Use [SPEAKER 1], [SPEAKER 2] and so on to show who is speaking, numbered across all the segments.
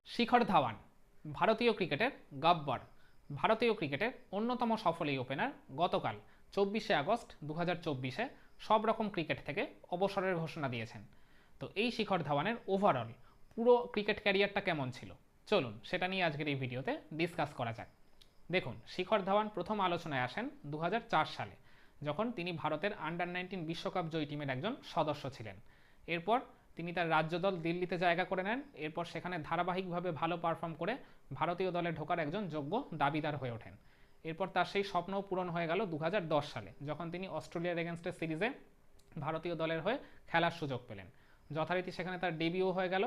[SPEAKER 1] শিখর ধাওয়ান ভারতীয় ক্রিকেটের গব্বর। ভারতীয় ক্রিকেটের অন্যতম সফল এই ওপেনার গতকাল 24শে আগস্ট 2024 সব রকম ক্রিকেট থেকে অবসরের ঘোষণা দিয়েছেন। তো এই শিখর ধাওয়ানের ওভারঅল পুরো ক্রিকেট ক্যারিয়ারটা কেমন ছিল, চলুন সেটা নিয়ে আজকের এই ভিডিওতে ডিসকাস করা যাক। দেখুন, শিখর ধাওয়ান প্রথম আলোচনায় আসেন 2004 সালে, যখন তিনি ভারতের আন্ডার-19 বিশ্বকাপ জয়ী টিমের একজন সদস্য ছিলেন। এরপর তিনি তার রাজ্য দল দিল্লিতে জায়গা করে নেন। এরপর সেখানে ধারাবাহিকভাবে ভালো পারফর্ম করে ভারতীয় দলে ঢোকার একজন যোগ্য দাবিদার হয়ে ওঠেন। এরপর তার সেই স্বপ্নও পূরণ হয়ে গেল 2010 সালে, যখন তিনি অস্ট্রেলিয়ার এগেনস্টের সিরিজে ভারতীয় দলের হয়ে খেলার সুযোগ পেলেন। যথারীতি সেখানে তার ডেবিউ হয়ে গেল।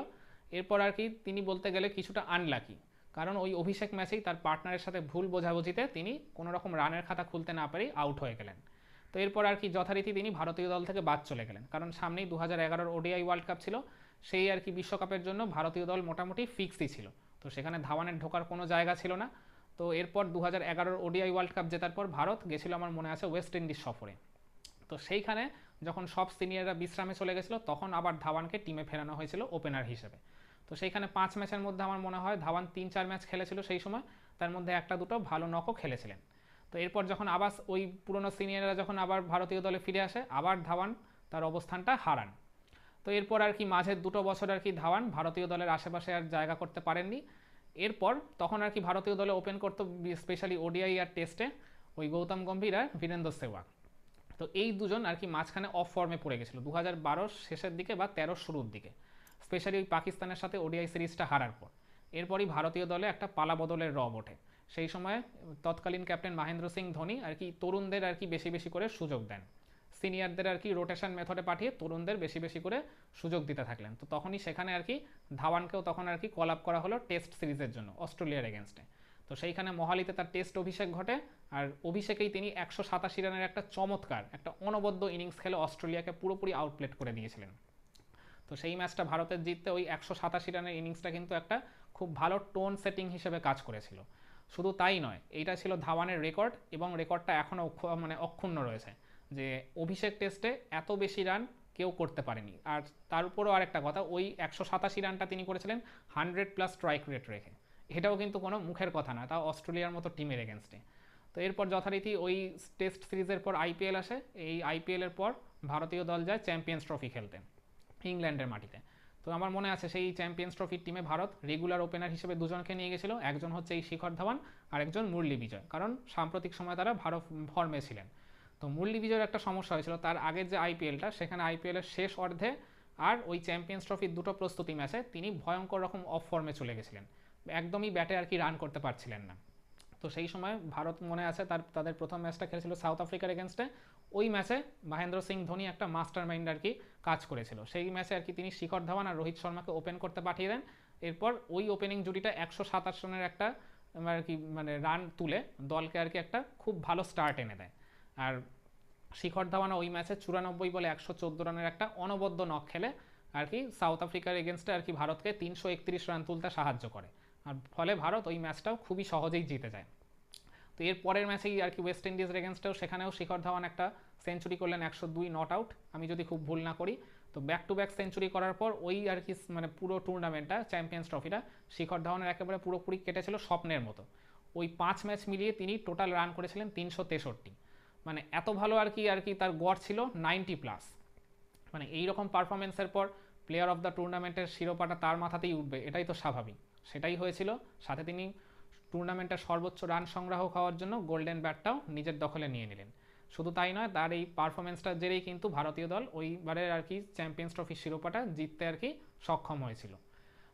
[SPEAKER 1] এরপর আর কি তিনি বলতে গেলে কিছুটা আনলাকি, কারণ ওই অভিষেক ম্যাচেই তার পার্টনারের সাথে ভুল বোঝাবুঝিতে তিনি কোনোরকম রানের খাতা খুলতে না পেরেই আউট হয়ে গেলেন। তো এরপর আর কি যথারীতি তিনি ভারতীয় দল থেকে বাদ চলে গেলেন, কারণ সামনেই 2011 ওডিআই ওয়ার্ল্ড কাপ ছিল। সেই আর কি বিশ্বকাপের জন্য ভারতীয় দল মোটামুটি ফিক্সই ছিল, তো সেখানে ধাওয়ানের ঢোকার কোনো জায়গা ছিল না। তো এরপর 2011 ওডিআই ওয়ার্ল্ড কাপ জেতার পর ভারত গেছিল, আমার মনে আছে, ওয়েস্ট ইন্ডিজ সফরে। তো সেইখানে যখন সব সিনিয়ররা বিশ্রামে চলে গেছিলো, তখন আবার ধাওয়ানকে টিমে ফেরানো হয়েছিল ওপেনার হিসেবে। তো সেইখানে 5 ম্যাচের মধ্যে আমার মনে হয় ধাওয়ান 3-4 ম্যাচ খেলেছিল সেই সময়, তার মধ্যে একটা দুটো ভালো নকও খেলেছিলেন। তো এরপর যখন আবার ওই পুরনো সিনিয়ররা যখন আবার ভারতীয় দলে ফিরে আসে, আবার ধাওয়ান তার অবস্থানটা হারান। তো এরপর আর কি মাঝের 2 বছর আর কি ধাওয়ান ভারতীয় দলের আশেপাশে আর জায়গা করতে পারেননি। এরপর তখন আর কি ভারতীয় দলে ওপেন করতো স্পেশালি ওডিআই আর টেস্টে ওই গৌতম গম্ভীর আর বীরেন্দ্র সেহবাগ। তো এই দুজন আর কি মাঝখানে অফ ফর্মে পড়ে গেছিলো 2012 শেষের দিকে বা 13 শুরুর দিকে, স্পেশালি ওই পাকিস্তানের সাথে ওডিআই সিরিজটা হারার পর। এরপরই ভারতীয় দলে একটা পালা বদলের রব ওঠে। সেই সময় তৎকালীন ক্যাপ্টেন মহেন্দ্র সিং ধোনি আর কি তরুণদের আর কি বেশি বেশি করে সুযোগ দেন, সিনিয়রদের আর কি রোটেশন মেথডে পাঠিয়ে তরুণদের বেশি বেশি করে সুযোগ দিতে থাকলেন। তো তখনই সেখানে আর কি ধাওয়ানকেও তখন আর কি কল আপ করা হলো টেস্ট সিরিজের জন্য অস্ট্রেলিয়ার এগেনস্টে। তো সেইখানে মোহালিতে তার টেস্ট অভিষেক ঘটে, আর অভিষেকেই তিনি 187 রানের একটা চমৎকার একটা অনবদ্য ইনিংস খেলে অস্ট্রেলিয়াকে পুরোপুরি আউটপ্লেট করে দিয়েছিলেন। তো সেই ম্যাচটা ভারতের জিততে ওই 187 রানের ইনিংসটা কিন্তু একটা খুব ভালো টোন সেটিং হিসেবে কাজ করেছিল। শুধু তাই নয়, এইটা ছিল ধাওয়ানের রেকর্ড, এবং রেকর্ডটা এখনও মানে অক্ষুণ্ণ রয়েছে, যে অভিষেক টেস্টে এত বেশি রান কেউ করতে পারেনি। আর তার উপরও আরেকটা কথা, ওই 187 রানটা তিনি করেছিলেন 100+ স্ট্রাইক রেট রেখে। এটাও কিন্তু কোনো মুখের কথা না, তাও অস্ট্রেলিয়ার মতো টিমের এগেনস্টে। তো এরপর যথারীতি ওই টেস্ট সিরিজের পর আইপিএল আসে। এই আইপিএলের পর ভারতীয় দল যায় চ্যাম্পিয়ন্স ট্রফি খেলতে ইংল্যান্ডের মাটিতে। তো আমার মনে আছে সেই চ্যাম্পিয়ন্স ট্রফির টিমে ভারত রেগুলার ওপেনার হিসেবে দুজনকে নিয়ে গেছিল, একজন হচ্ছে এই শিখর ধাওয়ান আর একজন মুরলী বিজয়, কারণ সাম্প্রতিক সময় তারা ভারত ফর্মে ছিলেন। তো মুরলী বিজয়ের একটা সমস্যা হয়েছিল, তার আগের যে আইপিএলটা সেখানে আইপিএলের শেষ অর্ধে আর ওই চ্যাম্পিয়ন্স ট্রফির 2টো প্রস্তুতি ম্যাচে তিনি ভয়ঙ্কর রকম অফ ফর্মে চলে গেছিলেন, একদমই ব্যাটে আর কি রান করতে পারছিলেন না। তো সেই সময় ভারত মনে আছে তাদের প্রথম ম্যাচটা খেলেছিল সাউথ আফ্রিকার এগেনস্টে। ওই ম্যাচে মহেন্দ্র সিং ধোনি একটা মাস্টার মাইন্ড আর কি কাজ করেছিল। সেই ম্যাচে আর কি তিনি শিখর ধাওয়ান আর রোহিত শর্মাকে ওপেন করতে পাঠিয়ে দেন। এরপর ওই ওপেনিং জুটিটা 127 রানের একটা আর কি মানে রান তুলে দলকে আর কি একটা খুব ভালো স্টার্ট এনে দেয়। আর শিখর ধাওয়ান ওই ম্যাচে 94 বলে 114 রানের একটা অনবদ্য নক খেলে আর কি সাউথ আফ্রিকার এগেনস্টে আর কি ভারতকে 331 রান তুলতে সাহায্য করে, আর ফলে ভারত ওই ম্যাচটাও খুবই সহজেই জিতে যায়। তো এর পরের ম্যাচেই আর কি ওয়েস্ট ইন্ডিজের এগেনস্টেও সেখানেও শিখর ধাওয়ান একটা সেঞ্চুরি করলেন, 102 নট আউট, আমি যদি খুব ভুল না করি। তো ব্যাক টু ব্যাক সেঞ্চুরি করার পর ওই আর কি মানে পুরো টুর্নামেন্টটা চ্যাম্পিয়ন্স ট্রফিটা শিখর ধাওয়ানের একেবারে পুরোপুরি কেটেছিল স্বপ্নের মতো। ওই 5 ম্যাচ মিলিয়ে তিনি টোটাল রান করেছিলেন 363, মানে এত ভালো আর কি তার গড় ছিল 90+। মানে এইরকম পারফরমেন্সের পর প্লেয়ার অফ দ্য টুর্নামেন্টের শিরোপাটা তার মাথাতেই উঠবে, এটাই তো স্বাভাবিক। সেটাই হয়েছিল। সাথে তিনি টুর্নামেন্টের সর্বোচ্চ রান সংগ্রাহক হওয়ার জন্য গোল্ডেন ব্যাটটাও নিজের দখলে নিয়ে নিলেন। শুধু তাই নয়, তার এই পারফরমেন্সটার জেরেই কিন্তু ভারতীয় দল ওইবারের আর কি চ্যাম্পিয়ন্স ট্রফির শিরোপাটা জিততে আর কি সক্ষম হয়েছিল।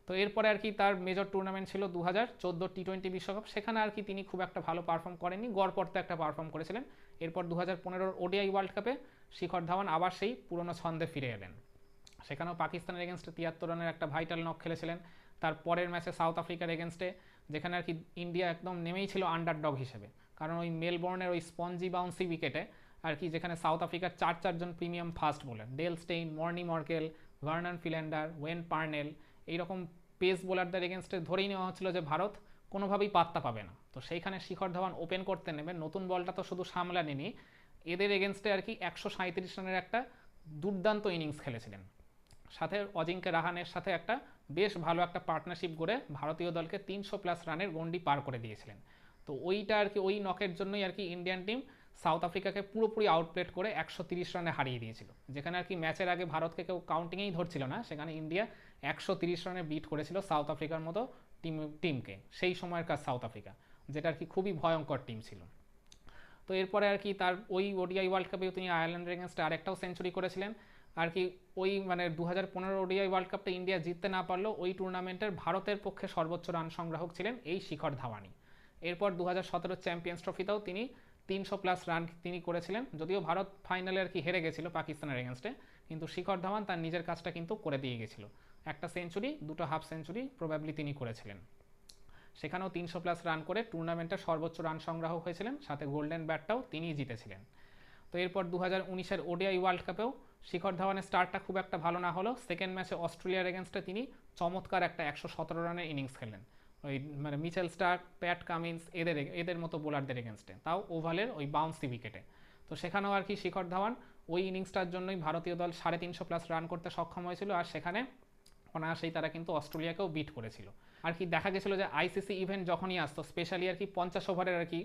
[SPEAKER 1] তো এরপরে আর কি তার মেজর টুর্নামেন্ট ছিল 2014 টি-20 বিশ্বকাপ, সেখানে আর কি তিনি খুব একটা ভালো পারফর্ম করেননি, গড়পড়তে একটা পারফর্ম করেছিলেন। এরপর 2015 ওডিআই ওয়ার্ল্ড কাপে শিখর ধাওয়ান আবার সেই পুরনো ছন্দে ফিরে এলেন। সেখানেও পাকিস্তানের এগেনস্টে 73 রানের একটা ভাইটাল নক খেলেছিলেন। তার পরের ম্যাচে সাউথ আফ্রিকার এগেনস্টে, যেখানে আর কি ইন্ডিয়া একদম নেমেই ছিল আন্ডারডগ হিসেবে, কারণ ওই মেলবোর্নের ওই স্পঞ্জি বাউন্সি উইকেটে আর কি যেখানে সাউথ আফ্রিকার 4 জন premium fast bowler Dale Steyn, Morne Morkel, Vernon Philander, Wayne Parnell, এইরকম পেস বোলারদের এগেনস্টে ধরেই নেওয়া হচ্ছিল যে ভারত কোনোভাবেই পাত্তা পাবে না। তো সেইখানে শিখর ধাওয়ান ওপেন করতে নেবে, নতুন বলটা তো শুধু সামলানেনি, এদের এগেনস্টে আর কি 137 রানের একটা দুর্দান্ত ইনিংস খেলেছিলেন, সাথে অজিঙ্ক্য রাহানের সাথে একটা বেশ ভালো একটা পার্টনারশিপ গড়ে ভারতীয় দলকে 300+ রানের গন্ডি পার করে দিয়েছিলেন। তো ওইটা আর কি, ওই নকের জন্যই আর কি ইন্ডিয়ান টিম সাউথ আফ্রিকাকে পুরোপুরি আউটপ্লেট করে 130 রানে হারিয়ে দিয়েছিল। যেখানে আর কি ম্যাচের আগে ভারতকে কেউ কাউন্টিংয়েই ধরছিল না, সেখানে ইন্ডিয়া 130 রানে বিট করেছিল সাউথ আফ্রিকার মতো টিমকে, সেই সময়কার সাউথ আফ্রিকা, যেটা আর কি খুবই ভয়ঙ্কর টিম ছিল। তো এরপরে আর কি তার ওই ওডিআই ওয়ার্ল্ড কাপেও তিনি আয়ারল্যান্ডের এগেনস্টে আরেকটাও সেঞ্চুরি করেছিলেন আর কি। ওই মানে 2015 ওডিআই ওয়ার্ল্ড কাপটা ইন্ডিয়া জিততে না পারলেও ওই টুর্নামেন্টের ভারতের পক্ষে সর্বোচ্চ রান সংগ্রাহক ছিলেন এই শিখর ধাওয়ানি। এরপর 2017 চ্যাম্পিয়ন্স ট্রফিতেও তিনি 300+ রান তিনি করেছিলেন, যদিও ভারত ফাইনালে আর কি হেরে গেছিল পাকিস্তানের এগেনস্টে, কিন্তু শিখর ধাওয়ান তার নিজের কাজটা কিন্তু করে দিয়ে গেছিল। একটা সেঞ্চুরি, দুটো হাফ সেঞ্চুরি প্রবাবলি তিনি করেছিলেন। সেখানেও 300+ রান করে টুর্নামেন্টের সর্বোচ্চ রান সংগ্রাহক হয়েছিলেন, সাথে গোল্ডেন ব্যাটটাও তিনিই জিতেছিলেন। তো এরপর 2019-এর ওডিআই ওয়ার্ল্ড কাপেও শিখর ধাওয়ানের স্টার্টটা খুব একটা ভালো না হলো। সেকেন্ড ম্যাচে অস্ট্রেলিয়ার এগেনস্টে তিনি চমৎকার একটা 117 রানের ইনিংস খেলেন, ওই মানে মিচেল স্টার্ক, প্যাট কামিন্স এদের মতো বোলারদের এগেনস্টে, তাও ওভালের ওই বাউন্সি উইকেটে। তো সেখানেও আর কি শিখর ধাওয়ান ওই ইনিংসটার জন্যই ভারতীয় দল 350+ রান করতে সক্ষম হয়েছিল, আর সেখানে অনায়াসেই তারা কিন্তু অস্ট্রেলিয়াকেও বিট করেছিল। আর কি দেখা গেছিলো যে আইসিসি ইভেন্ট যখনই আসতো, স্পেশালি আর কি 50 ওভারের আর কি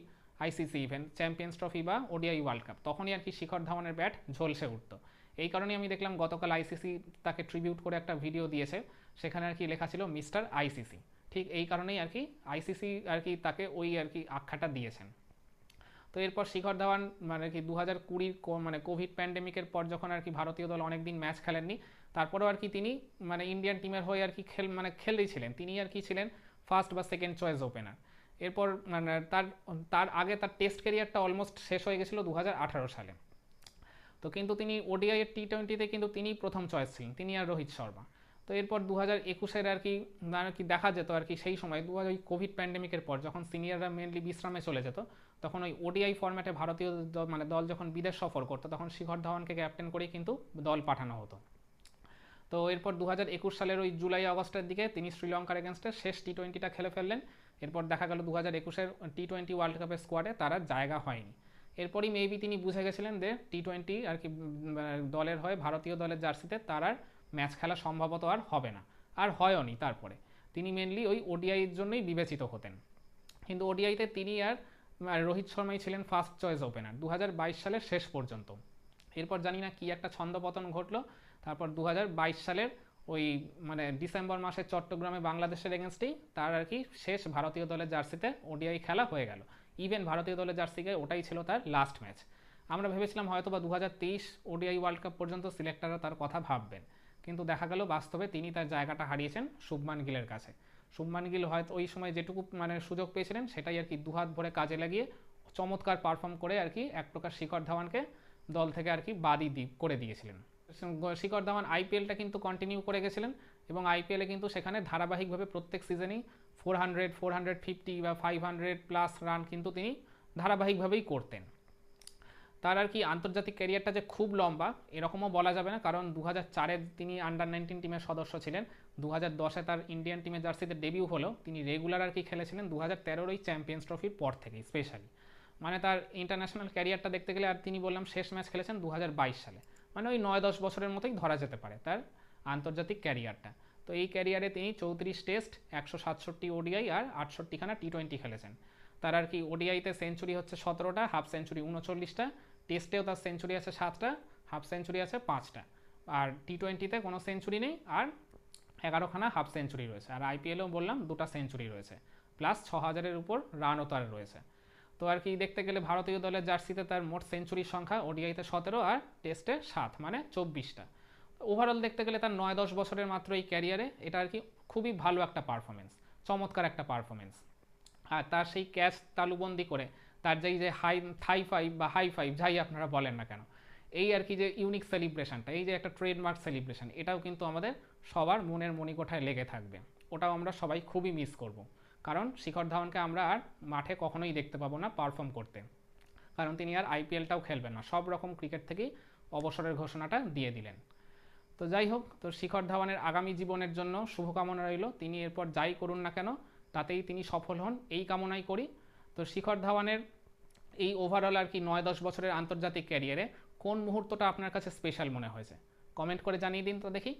[SPEAKER 1] আইসিসি ইভেন্ট, চ্যাম্পিয়ন্স ট্রফি বা ওডিআই ওয়ার্ল্ড কাপ, তখনই আর কি শিখর ধাওয়ানের ব্যাট ঝলসে উঠতো। এই কারণেই আমি দেখলাম গতকাল আইসিসি তাকে ট্রিবিউট করে একটা ভিডিও দিয়েছে, সেখানে আর কি লেখা ছিল মিস্টার আইসিসি। ঠিক এই কারণেই আর কি আইসিসি আর কি তাকে ওই আর কি আখ্যাটা দিয়েছেন। তো এরপর শিখর ধাওয়ান মানে কি 2020 মানে কোভিড প্যান্ডেমিকের পর যখন আর কি ভারতীয় দল অনেকদিন ম্যাচ খেলেননি, তারপরেও আর কি তিনি মানে ইন্ডিয়ান টিমের হয়ে আর কি খেলেই ছিলেন, তিনি আর কি ছিলেন ফার্স্ট বা সেকেন্ড চয়েস ওপেনার। এরপর মানে তার আগে তার টেস্ট ক্যারিয়ারটা অলমোস্ট শেষ হয়ে গেছিলো 2018 সালে। তো কিন্তু তিনি ওডিআই এর টি20-তে কিন্তু তিনিই প্রথম চয়েস ছিলেন, তিনি আর রোহিত শর্মা। তো এরপর 2021-এর আর কি দেখা যেত আর কি সেই সময় ওই কোভিড প্যান্ডেমিকের পর যখন সিনিয়ররা মেনলি বিশ্রামে চলে যেত, তখন ওই ওডিআই ফরম্যাটে ভারতীয় মানে দল যখন বিদেশ সফর করতো, তখন শিখর ধাওয়ানকে ক্যাপ্টেন করেই কিন্তু দল পাঠানো হতো। তো এরপর 2021 সালের ওই জুলাই আগস্টের দিকে তিনি শ্রীলঙ্কার এগেনস্টে শেষ টি20টা খেলে ফেললেন। এরপর দেখা গেল 2021-এর টি20 ওয়ার্ল্ড কাপের স্কোয়াডে তারা জায়গা হয়নি। এরপরই মেবি তিনি বুঝে গেছিলেন যে টি20 আর কি দলের হয়ে ভারতীয় দলের জার্সিতে তার আর ম্যাচ খেলা সম্ভবত আর হবে না, আর হয়ওনি। তারপরে তিনি মেনলি ওই ওডিআইয়ের জন্যই বিবেচিত হতেন, কিন্তু ওডিআইতে তিনি আর রোহিত শর্মাই ছিলেন ফার্স্ট চয়েস ওপেনার 2022 সালের শেষ পর্যন্ত। এরপর জানি না কি একটা ছন্দপতন ঘটলো, তারপর 2022 সালের ওই মানে ডিসেম্বর মাসে চট্টগ্রামে বাংলাদেশের এগেনস্টেই তার আর কি শেষ ভারতীয় দলের জার্সিতে ওডিআই খেলা হয়ে গেল। ইভেন ভারতীয় দলের জার্সিকে ওটাই ছিল তার লাস্ট ম্যাচ। আমরা ভেবেছিলাম হয়তো বা 2023 ওডিআই ওয়ার্ল্ড কাপ পর্যন্ত সিলেক্টররা তার কথা ভাববেন, কিন্তু দেখা গেল বাস্তবে তিনি তার জায়গাটা হারিয়েছেন শুভমান গিলের কাছে। শুভমান গিল হয়তো ওই সময় যেটুকু মানে সুযোগ পেয়েছিলেন সেটাই আর কি দুহাত ভরে কাজে লাগিয়ে চমৎকার পারফর্ম করে আর কি এক প্রকার শিখর ধাওয়ানকে দল থেকে আর কি বাদই করে দিয়েছিলেন। শিখর ধাওয়ান আইপিএলটা কিন্তু কন্টিনিউ করে গেছিলেন, এবং আইপিএলে কিন্তু সেখানে ধারাবাহিকভাবে প্রত্যেক সিজনেই 400, 450 বা 500+ রান কিন্তু তিনি ধারাবাহিকভাবেই করতেন। তার আর কি আন্তর্জাতিক ক্যারিয়ারটা যে খুব লম্বা এরকমও বলা যাবে না, কারণ 2004-এ তিনি আন্ডার-19 টিমের সদস্য ছিলেন, 2010-এ তার ইন্ডিয়ান টিমের জার্সিতে ডেবিউ হলেও তিনি রেগুলার আর কি খেলেছিলেন 2013-র ওই চ্যাম্পিয়ন্স ট্রফির পর থেকেই স্পেশালি। মানে তার ইন্টারন্যাশনাল ক্যারিয়ারটা দেখতে গেলে, আর তিনি বললাম শেষ ম্যাচ খেলেছেন 2022 সালে, মানে ওই 9-10 বছরের মতোই ধরা যেতে পারে তার আন্তর্জাতিক ক্যারিয়ারটা। তো এই ক্যারিয়ারে তিনি 34 টেস্ট, 167 ওডিআই আর 68খানা টি20 খেলেছেন। তার আর কি ওডিআইতে সেঞ্চুরি হচ্ছে 17টা, হাফ সেঞ্চুরি 39টা, টেস্টেও তার সেঞ্চুরি আছে 7টা, হাফ সেঞ্চুরি আছে 5টা, আর টি20-তে কোনো সেঞ্চুরি নেই, আর 11খানা হাফ সেঞ্চুরি রয়েছে, আর আইপিএলেও বললাম 2টা সেঞ্চুরি রয়েছে, প্লাস 6000-এর উপর রানও তার রয়েছে। তো আর কি দেখতে গেলে ভারতীয় দলের জার্সিতে তার মোট সেঞ্চুরির সংখ্যা ওডিআইতে 17 আর টেস্টে 7, মানে 24টা। ওভারঅল দেখতে গেলে তার 9-10 বছরের মাত্র এই ক্যারিয়ারে এটা আর কি খুবই ভালো একটা পারফরমেন্স, চমৎকার একটা পারফরমেন্স। আর তার সেই ক্যাচ তালুবন্দি করে তার যেই যে থাই ফাইভ বা হাই ফাইভ যাই আপনারা বলেন না কেন, এই আর কি যে ইউনিক সেলিব্রেশনটা, এই যে একটা ট্রেডমার্ক সেলিব্রেশন, এটাও কিন্তু আমাদের সবার মনের মণিকোঠায় লেগে থাকবে। ওটাও আমরা সবাই খুবই মিস করব, কারণ শিখর ধাওয়ানকে আমরা আর মাঠে কখনোই দেখতে পাবো না পারফর্ম করতে, কারণ তিনি আর আইপিএলটাও খেলবেন না, সব রকম ক্রিকেট থেকেই অবসরের ঘোষণাটা দিয়ে দিলেন। তো যাই হোক, তো শিখর ধাওয়ানের আগামী জীবনের জন্য শুভকামনা রইল, তিনি এরপর যাই করুন না কেন তাতেই তিনি সফল হন, এই কামনাই করি। তো শিখর ধাওয়ানের এই ওভারঅল আর কি 9-10 বছরের আন্তর্জাতিক ক্যারিয়ারে কোন মুহূর্তটা আপনার কাছে স্পেশাল মনে হয়েছে কমেন্ট করে জানিয়ে দিন তো দেখি।